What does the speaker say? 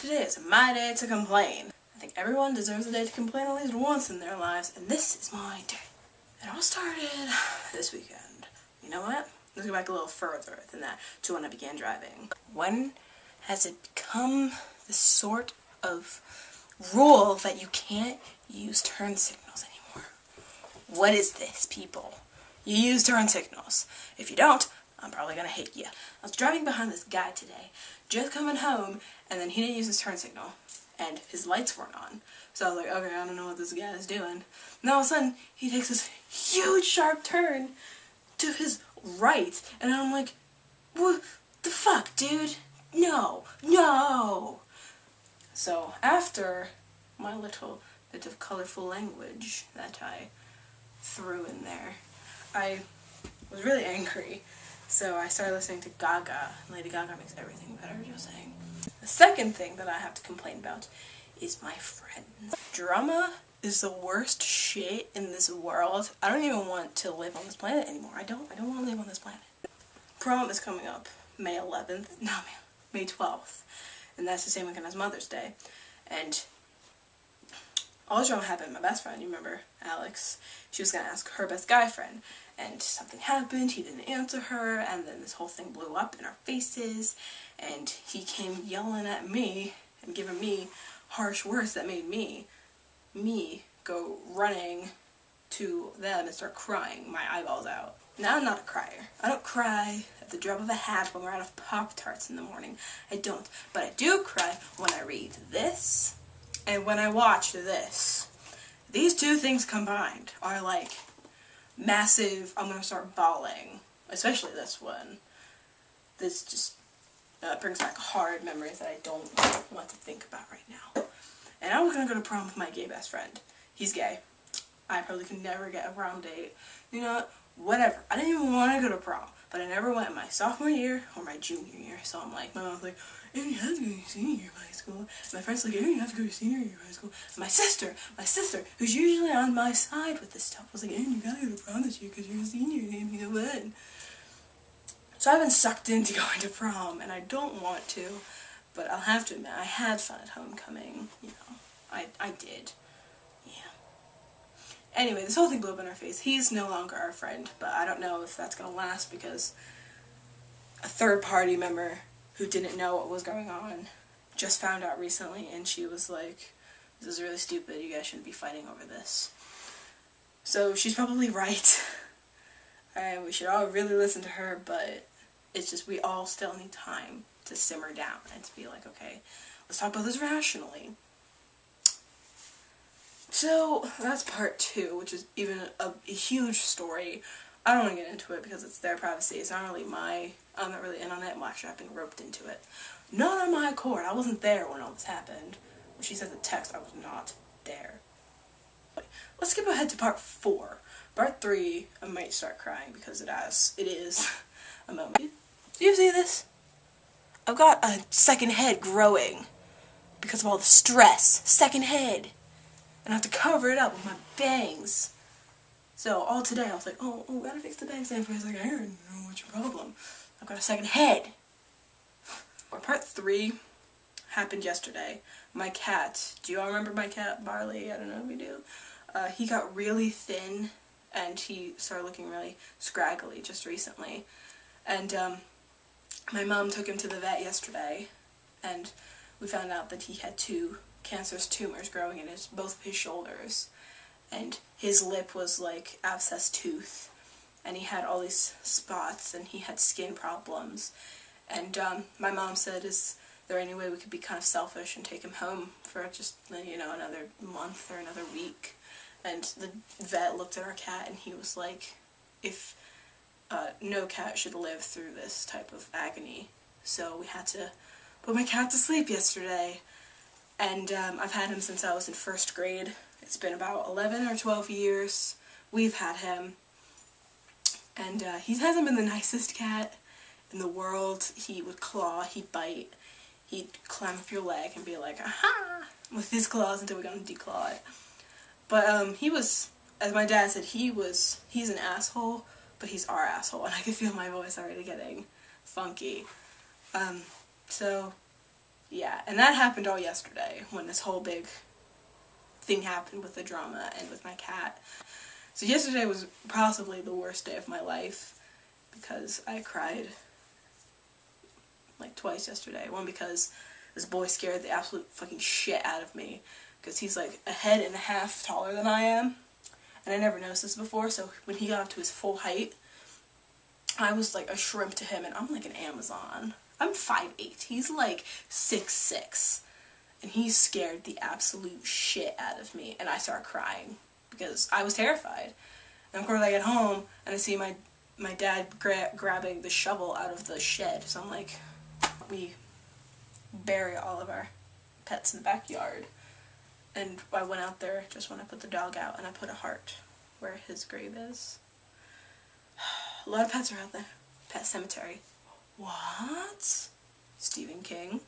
today is my day to complain. I think everyone deserves a day to complain at least once in their lives, and this is my day. It all started this weekend. You know what? Let's go back a little further than that to when I began driving. When has it become the sort of rule that you can't use turn signals anymore? What is this, people? You use turn signals. If you don't, I'm probably gonna hate you. I was driving behind this guy today, just coming home, and then he didn't use his turn signal, and his lights weren't on. So I was like, okay, I don't know what this guy is doing. And all of a sudden, he takes this huge sharp turn to his right, and I'm like, what the fuck, dude? No, no! So after my little bit of colorful language that I threw in there, I was really angry. So I started listening to Gaga. Lady Gaga makes everything better, just saying. The second thing that I have to complain about is my friends. Drama is the worst shit in this world. I don't even want to live on this planet anymore. I don't want to live on this planet. Prom is coming up May 11th. No, May 12th. And that's the same weekend as Mother's Day. And all the drama happened. My best friend, you remember, Alex, she was going to ask her best guy friend. And something happened, he didn't answer her, and then this whole thing blew up in our faces, and he came yelling at me and giving me harsh words that made me go running to them and start crying my eyeballs out. Now I'm not a crier. I don't cry at the drop of a hat when we're out of Pop-Tarts in the morning. I don't. But I do cry when I read this and when I watch this. These two things combined are like massive, I'm gonna start bawling. Especially this one. This just brings back hard memories that I don't want to think about right now. And I was gonna go to prom with my gay best friend. He's gay. I probably could never get a prom date. You know what? Whatever. I didn't even want to go to prom. But I never went my sophomore year or my junior year. So I'm like, my mom's like, Aaron, you have to go to your senior year of high school. And my friend's like, Aaron, you have to go to your senior year of high school. And my sister, who's usually on my side with this stuff, was like, Aaron, you gotta go to prom this year because you're a senior and you know what? So I've been sucked into going to prom, and I don't want to, but I'll have to admit, I had fun at homecoming. You know, I did. Yeah. Anyway, this whole thing blew up in our face. He's no longer our friend, but I don't know if that's going to last because a third party member who didn't know what was going on just found out recently, and she was like, this is really stupid, you guys shouldn't be fighting over this. So she's probably right, and we should all really listen to her, but it's just we all still need time to simmer down and to be like, okay, let's talk about this rationally. So that's part 2, which is even a huge story. I don't want to get into it because it's their privacy. It's not really I'm not really in on it. Well, actually, I've been roped into it. Not on my accord. I wasn't there when all this happened. When she sent the text, I was not there. But let's skip ahead to part 4. Part 3, I might start crying because it is a moment. Do you see this? I've got a second head growing because of all the stress. Second head. And I have to cover it up with my bangs. So all today I was like, oh, gotta fix the bangs. And everybody's like, Aaron, what's your problem? I've got a second head. Or part 3 happened yesterday. My cat, do you all remember my cat, Barley? I don't know if you do. He got really thin and he started looking really scraggly just recently. And my mom took him to the vet yesterday and we found out that he had 2 cancerous tumors growing in both of his shoulders. And his lip was like abscessed tooth, and he had all these spots, and he had skin problems. And my mom said, is there any way we could be kind of selfish and take him home for just, you know, another month or another week? And the vet looked at our cat, and he was like, if no cat should live through this type of agony. So we had to put my cat to sleep yesterday. And I've had him since I was in 1st grade. It's been about 11 or 12 years we've had him. And he hasn't been the nicest cat in the world. He would claw, he'd bite, he'd climb up your leg and be like, aha, with his claws until we got him to declaw it. But he was, as my dad said, he's an asshole, but he's our asshole. And I could feel my voice already getting funky. So Yeah, and that happened all yesterday when this whole big thing happened with the drama and with my cat. So yesterday was possibly the worst day of my life because I cried like twice yesterday. One because this boy scared the absolute fucking shit out of me because he's like a head and a half taller than I am. And I never noticed this before, so when he got up to his full height, I was like a shrimp to him, and I'm like an Amazon. I'm 5'8". He's like 6'6". And he scared the absolute shit out of me, and I started crying because I was terrified. And of course I get home, and I see my dad grabbing the shovel out of the shed, so I'm like, we bury all of our pets in the backyard. And I went out there just when I put the dog out, and I put a heart where his grave is. A lot of pets are out there. Pet cemetery. What? Stephen King.